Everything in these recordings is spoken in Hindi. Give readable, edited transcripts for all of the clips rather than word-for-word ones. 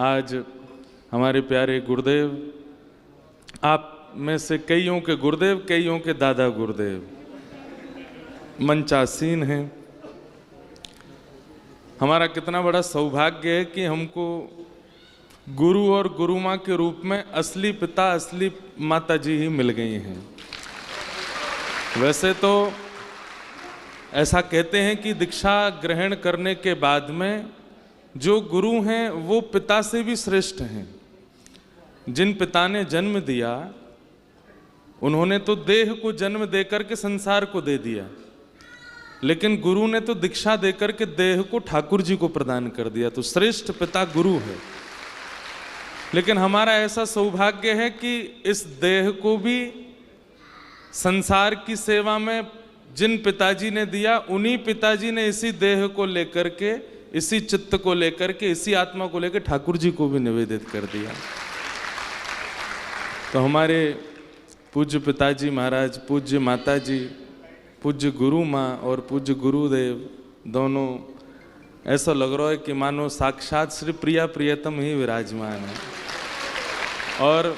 आज हमारे प्यारे गुरुदेव, आप में से कईयों के गुरुदेव, कईयों के दादा गुरुदेव मंचासीन हैं। हमारा कितना बड़ा सौभाग्य है कि हमको गुरु और गुरु माँ के रूप में असली पिता, असली माता जी ही मिल गई हैं। वैसे तो ऐसा कहते हैं कि दीक्षा ग्रहण करने के बाद में जो गुरु हैं वो पिता से भी श्रेष्ठ हैं। जिन पिता ने जन्म दिया उन्होंने तो देह को जन्म देकर के संसार को दे दिया, लेकिन गुरु ने तो दीक्षा देकर के देह को ठाकुर जी को प्रदान कर दिया। तो श्रेष्ठ पिता गुरु है। लेकिन हमारा ऐसा सौभाग्य है कि इस देह को भी संसार की सेवा में जिन पिताजी ने दिया, उन्हीं पिताजी ने इसी देह को लेकर के, इसी चित्त को लेकर के, इसी आत्मा को लेकर ठाकुर जी को भी निवेदित कर दिया। तो हमारे पूज्य पिताजी महाराज, पूज्य माता जी, पूज्य गुरु माँ और पूज्य गुरुदेव दोनों ऐसा लग रहा है कि मानो साक्षात श्री प्रिया प्रियतम ही विराजमान है। और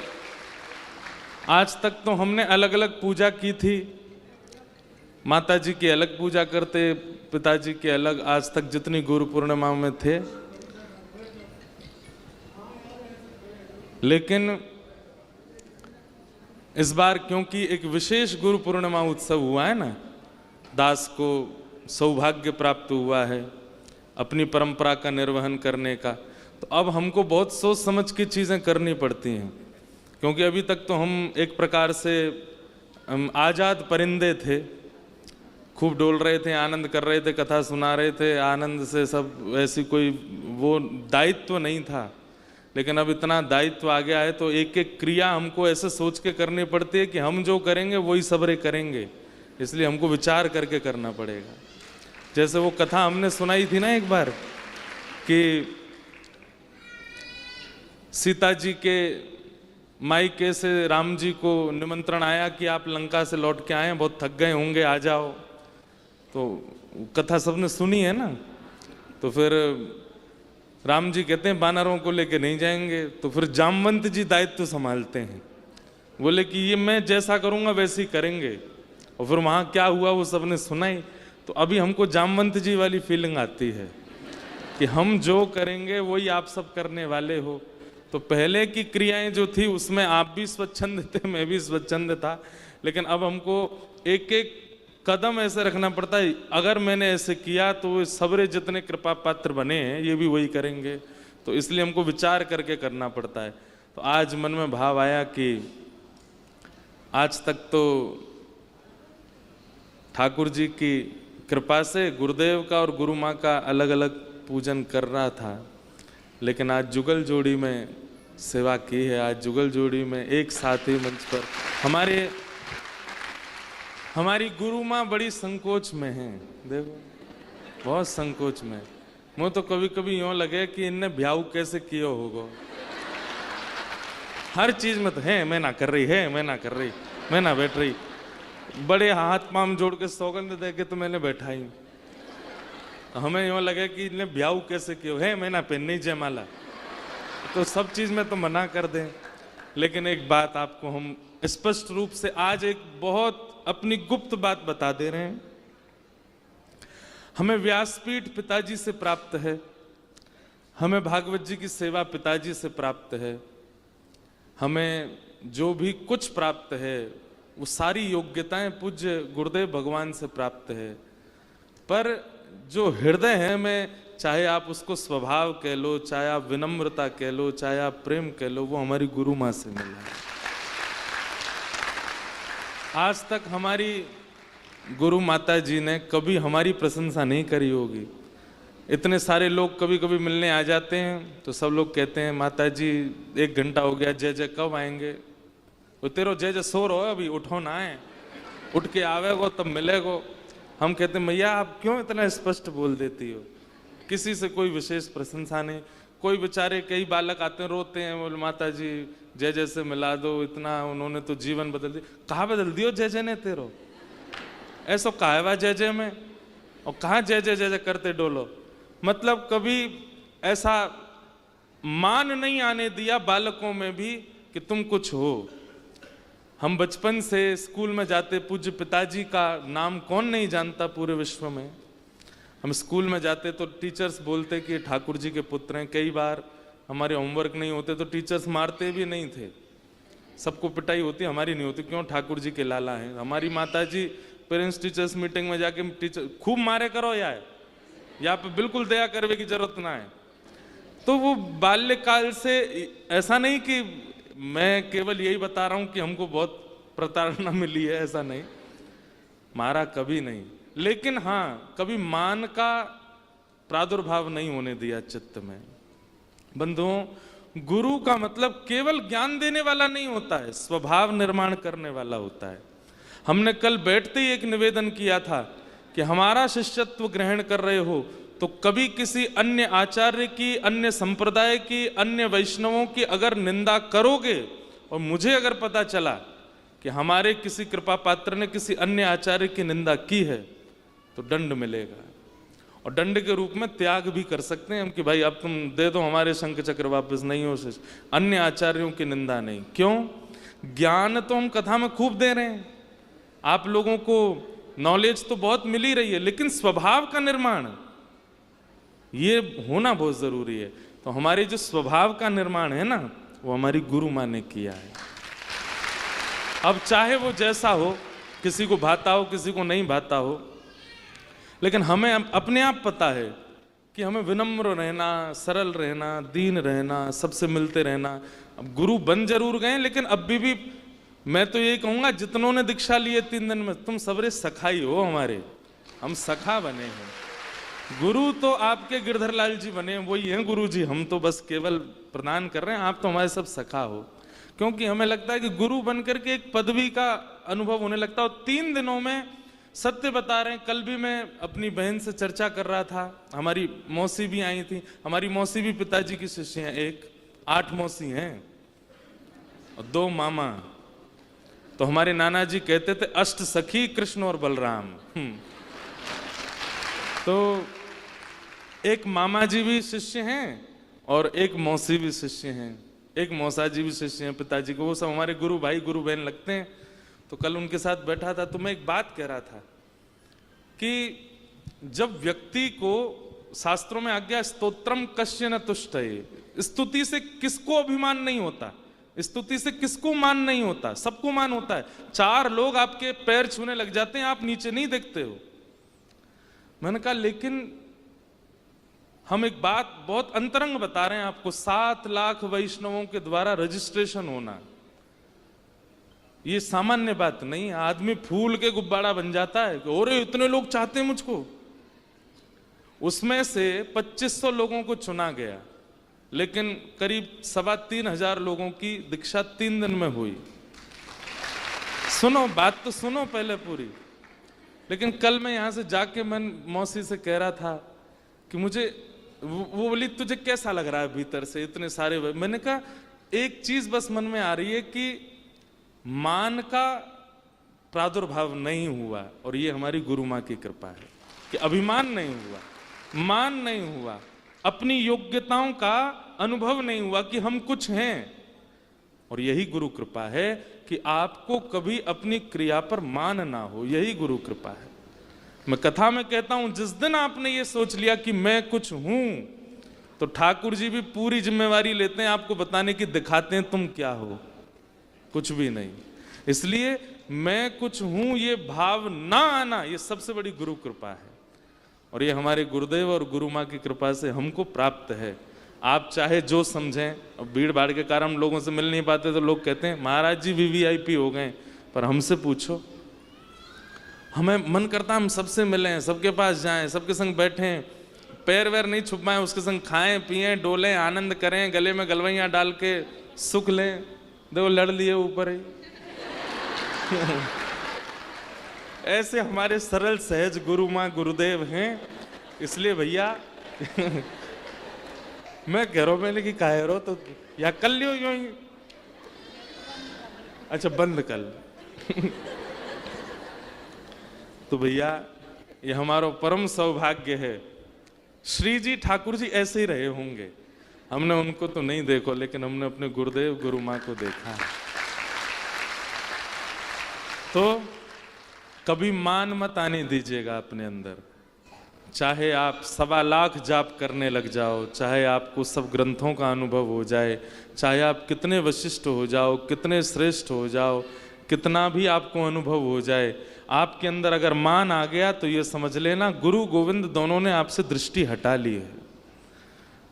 आज तक तो हमने अलग अलग पूजा की थी, माता जी की अलग पूजा करते, पिताजी की अलग, आज तक जितनी गुरु पूर्णिमा में थे। लेकिन इस बार क्योंकि एक विशेष गुरु पूर्णिमा उत्सव हुआ है ना, दास को सौभाग्य प्राप्त हुआ है अपनी परंपरा का निर्वहन करने का, तो अब हमको बहुत सोच समझ के चीज़ें करनी पड़ती हैं। क्योंकि अभी तक तो हम एक प्रकार से आज़ाद परिंदे थे, खूब डोल रहे थे, आनंद कर रहे थे, कथा सुना रहे थे, आनंद से सब, ऐसी कोई वो दायित्व नहीं था। लेकिन अब इतना दायित्व आ गया है तो एक एक क्रिया हमको ऐसे सोच के करनी पड़ती है कि हम जो करेंगे वही सबरे करेंगे, इसलिए हमको विचार करके करना पड़ेगा। जैसे वो कथा हमने सुनाई थी ना एक बार कि सीता जी के मायके से राम जी को निमंत्रण आया कि आप लंका से लौट के आए, बहुत थक गए होंगे, आ जाओ। तो कथा सबने सुनी है ना। तो फिर राम जी कहते हैं बानरों को लेके नहीं जाएंगे। तो फिर जामवंत जी दायित्व संभालते हैं, बोले कि ये मैं जैसा करूँगा वैसे ही करेंगे। और फिर वहाँ क्या हुआ वो सबने सुनाई। तो अभी हमको जामवंत जी वाली फीलिंग आती है कि हम जो करेंगे वही आप सब करने वाले हो। तो पहले की क्रियाएं जो थी उसमें आप भी स्वच्छंद थे, मैं भी स्वच्छंद था, लेकिन अब हमको एक एक कदम ऐसे रखना पड़ता है, अगर मैंने ऐसे किया तो सबरे जितने कृपा पात्र बने हैं ये भी वही करेंगे। तो इसलिए हमको विचार करके करना पड़ता है। तो आज मन में भाव आया कि आज तक तो ठाकुर जी की कृपा से गुरुदेव का और गुरु माँ का अलग अलग पूजन कर रहा था, लेकिन आज जुगल जोड़ी में सेवा की है। आज जुगल जोड़ी में एक साथ ही मंच पर हमारी गुरु माँ बड़ी संकोच में है, देखो बहुत संकोच में। मुझे तो कभी कभी यूँ लगे कि इनने ब्याह कैसे किया होगा। हर चीज में तो है, मैं ना कर रही है, मैं ना कर रही, मैं ना बैठ रही, बड़े हाथ पांव जोड़ के सौगंध दे के तो मैंने बैठा ही। हमें यूँ लगे कि इनने ब्याह कैसे किया है, मैं ना पहननी जयमाला, तो सब चीज में तो मना कर दें। लेकिन एक बात आपको हम स्पष्ट रूप से आज एक बहुत अपनी गुप्त बात बता दे रहे हैं। हमें व्यासपीठ पिताजी से प्राप्त है, हमें भागवत जी की सेवा पिताजी से प्राप्त है, हमें जो भी कुछ प्राप्त है वो सारी योग्यताएं पूज्य गुरुदेव भगवान से प्राप्त है। पर जो हृदय है में, चाहे आप उसको स्वभाव कह लो, चाहे आप विनम्रता कह लो, चाहे आप प्रेम कह लो, वो हमारी गुरु माँ से मिला है। आज तक हमारी गुरु माता जी ने कभी हमारी प्रशंसा नहीं करी होगी। इतने सारे लोग कभी कभी मिलने आ जाते हैं तो सब लोग कहते हैं माता जी 1 घंटा हो गया, जय जय कब आएंगे? वो तेरो जय जय सो रहो, अभी उठो ना है, उठ के आवेगो तब मिलेगो। हम कहते हैं मैया आप क्यों इतना स्पष्ट बोल देती हो, किसी से कोई विशेष प्रशंसा नहीं। कोई बेचारे कई बालक आते हैं रोते हैं, बोले माता जी जय जय से मिला दो, इतना उन्होंने तो जीवन बदल दिया। कहाँ बदल दियो जय जय ने तेरो, ऐसा कहा हुआ जय जय में, और कहाँ जय जय करते डोलो। मतलब कभी ऐसा मान नहीं आने दिया बालकों में भी कि तुम कुछ हो। हम बचपन से स्कूल में जाते, पूज्य पिताजी का नाम कौन नहीं जानता पूरे विश्व में। हम स्कूल में जाते तो टीचर्स बोलते कि ठाकुर जी के पुत्र हैं। कई बार हमारे होमवर्क नहीं होते तो टीचर्स मारते भी नहीं थे। सबको पिटाई होती, हमारी नहीं होती, क्यों? ठाकुर जी के लाला हैं। हमारी माताजी पेरेंट्स टीचर्स मीटिंग में जाके टीचर खूब मारे करो यार, यहाँ पे बिल्कुल दया करने की जरूरत ना है। तो वो बाल्यकाल से, ऐसा नहीं कि मैं केवल यही बता रहा हूं कि हमको बहुत प्रताड़ना मिली है, ऐसा नहीं, मारा कभी नहीं, लेकिन हाँ कभी मान का प्रादुर्भाव नहीं होने दिया चित्त में। बंधुओं, गुरु का मतलब केवल ज्ञान देने वाला नहीं होता है, स्वभाव निर्माण करने वाला होता है। हमने कल बैठते ही एक निवेदन किया था कि हमारा शिष्यत्व ग्रहण कर रहे हो तो कभी किसी अन्य आचार्य की, अन्य संप्रदाय की, अन्य वैष्णवों की अगर निंदा करोगे और मुझे अगर पता चला कि हमारे किसी कृपा पात्र ने किसी अन्य आचार्य की निंदा की है तो दंड मिलेगा। और दंड के रूप में त्याग भी कर सकते हैं हम कि भाई अब तुम दे दो हमारे शंख चक्र वापस, नहीं हो शिष्य, अन्य आचार्यों की निंदा नहीं। क्यों? ज्ञान तो हम कथा में खूब दे रहे हैं, आप लोगों को नॉलेज तो बहुत मिल ही रही है, लेकिन स्वभाव का निर्माण ये होना बहुत जरूरी है। तो हमारे जो स्वभाव का निर्माण है ना, वो हमारी गुरु माँ ने किया है। अब चाहे वो जैसा हो, किसी को भाता हो किसी को नहीं भाता हो, लेकिन हमें अपने आप पता है कि हमें विनम्र रहना, सरल रहना, दीन रहना, सबसे मिलते रहना। अब गुरु बन जरूर गए, लेकिन अब भी मैं तो यही कहूंगा जितनों ने दीक्षा ली है 3 दिन में, तुम सबरे सखाई हो हमारे, हम सखा बने हैं। गुरु तो आपके गिरधर लाल जी बने, वही हैं गुरु जी, हम तो बस केवल प्रदान कर रहे हैं, आप तो हमारे सब सखा हो। क्योंकि हमें लगता है कि गुरु बनकर के एक पदवी का अनुभव होने लगता है। 3 दिनों में सत्य बता रहे हैं। कल भी मैं अपनी बहन से चर्चा कर रहा था, हमारी मौसी भी आई थी, हमारी मौसी भी पिताजी की शिष्य हैं, 8 मौसी हैं और 2 मामा। तो हमारे नाना जी कहते थे अष्ट सखी कृष्ण और बलराम। तो एक मामा जी भी शिष्य हैं और एक मौसी भी शिष्य हैं, एक मौसा जी भी शिष्य हैं पिताजी को, वो सब हमारे गुरु भाई गुरु बहन लगते हैं। तो कल उनके साथ बैठा था तो मैं एक बात कह रहा था कि जब व्यक्ति को शास्त्रों में आज्ञा स्तोत्रम कश्य न तुष्टये, स्तुति से किसको अभिमान नहीं होता, स्तुति से किसको मान नहीं होता, सबको मान होता है। 4 लोग आपके पैर छूने लग जाते हैं, आप नीचे नहीं देखते हो। मैंने कहा लेकिन हम एक बात बहुत अंतरंग बता रहे हैं आपको, 7 लाख वैष्णवों के द्वारा रजिस्ट्रेशन होना ये सामान्य बात नहीं है। आदमी फूल के गुब्बारा बन जाता है कि ओरे इतने लोग चाहते हैं मुझको। उसमें से 2500 लोगों को चुना गया, लेकिन करीब 3,500 लोगों की दीक्षा 3 दिन में हुई। सुनो बात तो सुनो पहले पूरी। लेकिन कल मैं यहां से जाके मैं मौसी से कह रहा था कि मुझे वो बोली तुझे कैसा लग रहा है भीतर से इतने सारे। मैंने कहा एक चीज बस मन में आ रही है कि मान का प्रादुर्भाव नहीं हुआ, और ये हमारी गुरु माँ की कृपा है कि अभिमान नहीं हुआ, मान नहीं हुआ, अपनी योग्यताओं का अनुभव नहीं हुआ कि हम कुछ हैं। और यही गुरु कृपा है कि आपको कभी अपनी क्रिया पर मान ना हो, यही गुरु कृपा है। मैं कथा में कहता हूं जिस दिन आपने ये सोच लिया कि मैं कुछ हूं, तो ठाकुर जी भी पूरी जिम्मेवारी लेते हैं आपको बताने की, दिखाते हैं तुम क्या हो, कुछ भी नहीं। इसलिए मैं कुछ हूं ये भाव ना आना, ये सबसे बड़ी गुरु कृपा है। और ये हमारे गुरुदेव और गुरु माँ की कृपा से हमको प्राप्त है। आप चाहे जो समझें, अब भीड़ भाड़ के कारण हम लोगों से मिल नहीं पाते तो लोग कहते हैं महाराज जी VVIP हो गए, पर हमसे पूछो, हमें मन करता हम सबसे मिलें, सबके पास जाएं, सबके संग बैठें, पैर वैर नहीं छुपाएं, उसके संग खाएं पिएं डोलें आनंद करें, गले में गलवैयाँ डाल के सुख लें। देखो लड़ लिए ऊपर ही। ऐसे हमारे सरल सहज गुरु माँ गुरुदेव हैं। इसलिए भैया मैं कह रहा हूं, मैंने कि कह रहा तो या कर लियो यूं ही। अच्छा बंद कल। तो भैया ये हमारा परम सौभाग्य है। श्री जी ठाकुर जी ऐसे ही रहे होंगे। हमने उनको तो नहीं देखो, लेकिन हमने अपने गुरुदेव गुरु माँ को देखा है। तो कभी मान मत आने दीजिएगा अपने अंदर। चाहे आप 1.25 लाख जाप करने लग जाओ, चाहे आपको सब ग्रंथों का अनुभव हो जाए, चाहे आप कितने वशिष्ठ हो जाओ, कितने श्रेष्ठ हो जाओ, कितना भी आपको अनुभव हो जाए, आपके अंदर अगर मान आ गया तो ये समझ लेना गुरु गोविंद दोनों ने आपसे दृष्टि हटा ली है।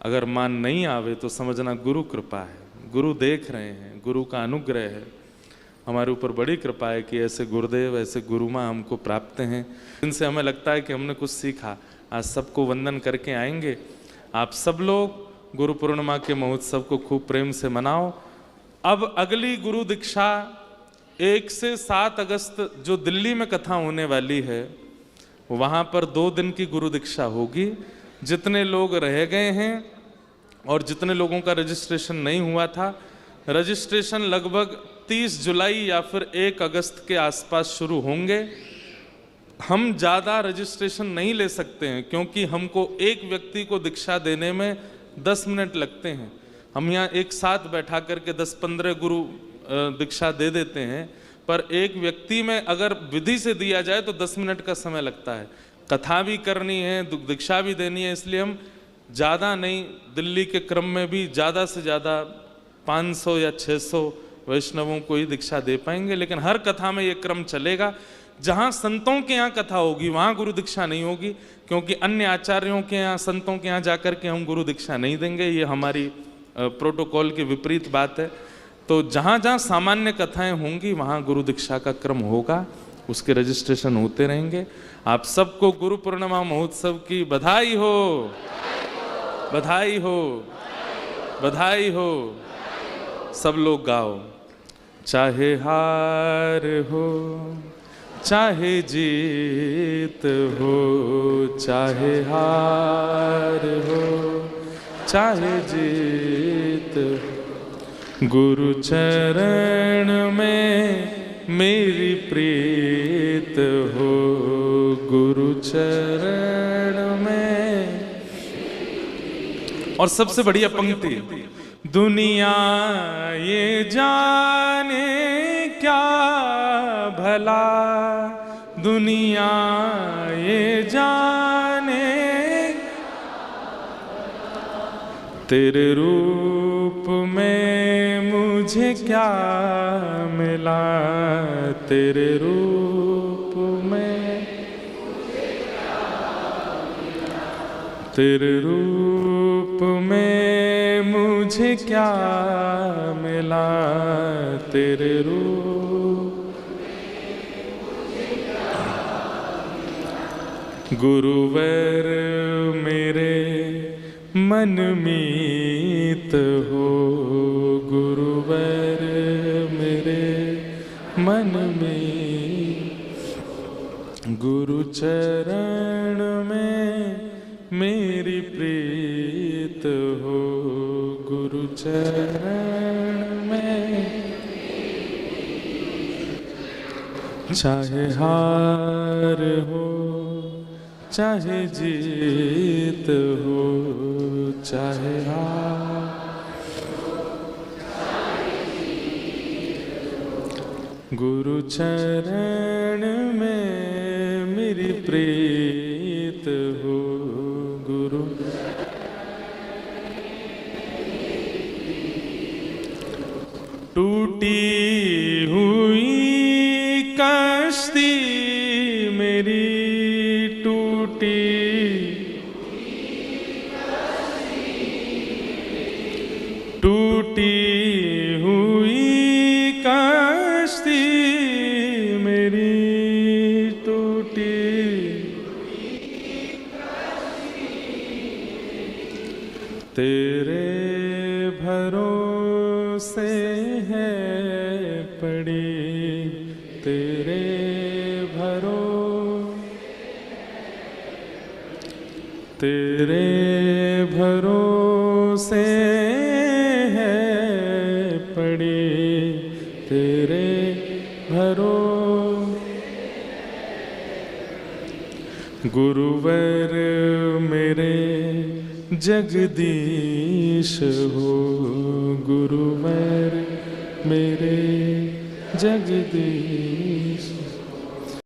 अगर मान नहीं आवे तो समझना गुरु कृपा है, गुरु देख रहे हैं, गुरु का अनुग्रह है। हमारे ऊपर बड़ी कृपा है कि ऐसे गुरुदेव, ऐसे गुरुमाँ हमको प्राप्त हैं, इनसे हमें लगता है कि हमने कुछ सीखा। आज सबको वंदन करके आएंगे। आप सब लोग गुरु पूर्णिमा के महोत्सव को खूब प्रेम से मनाओ। अब अगली गुरु दीक्षा 1 से 7 अगस्त जो दिल्ली में कथा होने वाली है, वहाँ पर 2 दिन की गुरु दीक्षा होगी। जितने लोग रह गए हैं और जितने लोगों का रजिस्ट्रेशन नहीं हुआ था, रजिस्ट्रेशन लगभग 30 जुलाई या फिर 1 अगस्त के आसपास शुरू होंगे। हम ज़्यादा रजिस्ट्रेशन नहीं ले सकते हैं क्योंकि हमको एक व्यक्ति को दीक्षा देने में 10 मिनट लगते हैं। हम यहाँ एक साथ बैठा करके 10-15 गुरु दीक्षा दे देते हैं, पर एक व्यक्ति में अगर विधि से दिया जाए तो 10 मिनट का समय लगता है। कथा भी करनी है, दीक्षा भी देनी है, इसलिए हम ज़्यादा नहीं, दिल्ली के क्रम में भी ज़्यादा से ज़्यादा 500 या 600 वैष्णवों को ही दीक्षा दे पाएंगे। लेकिन हर कथा में ये क्रम चलेगा। जहाँ संतों के यहाँ कथा होगी वहाँ गुरु दीक्षा नहीं होगी, क्योंकि अन्य आचार्यों के यहाँ, संतों के यहाँ जाकर के हम गुरु दीक्षा नहीं देंगे। ये हमारी प्रोटोकॉल के विपरीत बात है। तो जहाँ जहाँ सामान्य कथाएं होंगी वहाँ गुरु दीक्षा का क्रम होगा, उसके रजिस्ट्रेशन होते रहेंगे। आप सबको गुरु पूर्णिमा महोत्सव की बधाई हो, बधाई हो, बधाई हो। सब लोग गाओ। चाहे हार हो, चाहे जीत हो, चाहे हार हो, चाहे जीत हो, गुरु चरण में मेरी प्रीत हो, गुरु चरण में। और सबसे बढ़िया पंक्ति, दुनिया ये जाने क्या भला, दुनिया ये जाने तेरे रूप में मुझे क्या मिला, तेरे रूप में, तेरे रूप में मुझे क्या मिला, तेरे रूप। गुरुवर मेरे मन मीत हो, गुरुवर मेरे मन में, गुरु चरण में मेरी प्रीत हो, गुरु चरण में। चाहे हार हो, चाहे जीत हो, चाहे हार, गुरु चरण में मेरी प्रीत हो, गुरु। टूटी हुई कश्ती मेरी, टूटी टूटी हुई कश्ती मेरी, टूटी तेरे भरोसे है पड़ी, तेरे तेरे भरोसे है पड़ी, तेरे गुरुवर मेरे जगदीश ईश हो गुरुवर मेरे जगदीश।